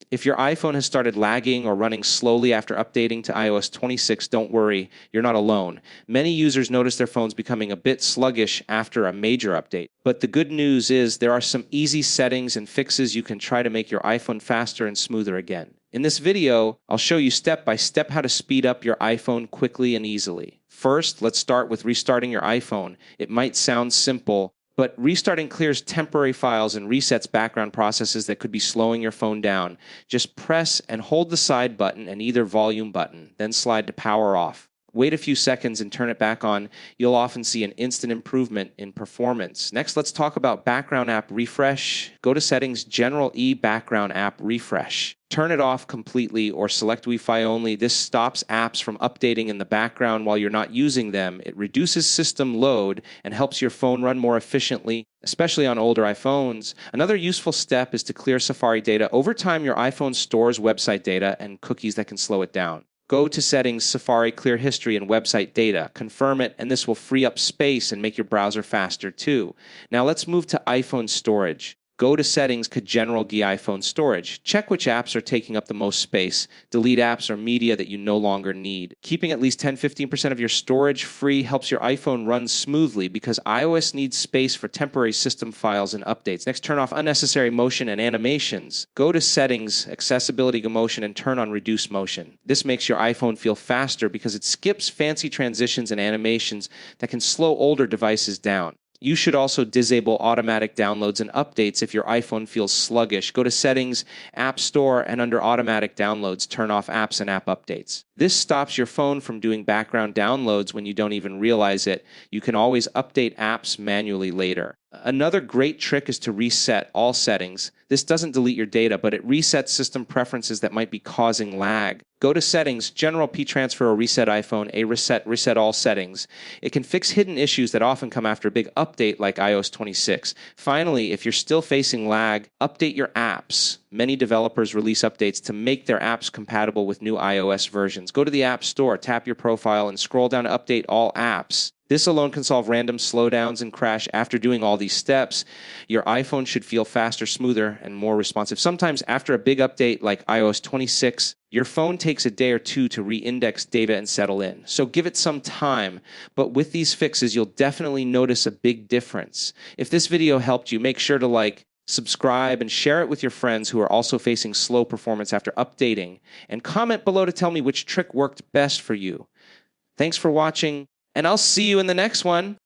If your iPhone has started lagging or running slowly after updating to iOS 26, don't worry, you're not alone. Many users notice their phones becoming a bit sluggish after a major update. But the good news is there are some easy settings and fixes you can try to make your iPhone faster and smoother again. In this video, I'll show you step by step how to speed up your iPhone quickly and easily. First, let's start with restarting your iPhone. It might sound simple, but restarting clears temporary files and resets background processes that could be slowing your phone down. Just press and hold the side button and either volume button, then slide to power off. Wait a few seconds and turn it back on. You'll often see an instant improvement in performance. Next, let's talk about background app refresh. Go to Settings, General Background App Refresh. Turn it off completely or select Wi-Fi only. This stops apps from updating in the background while you're not using them. It reduces system load and helps your phone run more efficiently, especially on older iPhones. Another useful step is to clear Safari data. Over time, your iPhone stores website data and cookies that can slow it down. Go to Settings, Safari, Clear History, and Website Data. Confirm it, and this will free up space and make your browser faster too. Now let's move to iPhone storage. Go to Settings, General iPhone Storage. Check which apps are taking up the most space. Delete apps or media that you no longer need. Keeping at least 10-15% of your storage free helps your iPhone run smoothly because iOS needs space for temporary system files and updates. Next, turn off unnecessary motion and animations. Go to Settings, Accessibility Motion, and turn on Reduce Motion. This makes your iPhone feel faster because it skips fancy transitions and animations that can slow older devices down. You should also disable automatic downloads and updates if your iPhone feels sluggish. Go to Settings, App Store, and under Automatic Downloads, turn off apps and app updates. This stops your phone from doing background downloads when you don't even realize it. You can always update apps manually later. Another great trick is to reset all settings. This doesn't delete your data, but it resets system preferences that might be causing lag. Go to Settings, General Transfer or Reset iPhone, Reset all settings. It can fix hidden issues that often come after a big update like iOS 26. Finally, if you're still facing lag, update your apps. Many developers release updates to make their apps compatible with new iOS versions. Go to the App Store, tap your profile, and scroll down to update all apps. This alone can solve random slowdowns and crash. After doing all these steps, your iPhone should feel faster, smoother, and more responsive. Sometimes after a big update like iOS 26, your phone takes a day or two to re-index data and settle in. So give it some time. But with these fixes, you'll definitely notice a big difference. If this video helped you, make sure to subscribe, and share it with your friends who are also facing slow performance after updating. And comment below to tell me which trick worked best for you. Thanks for watching, and I'll see you in the next one.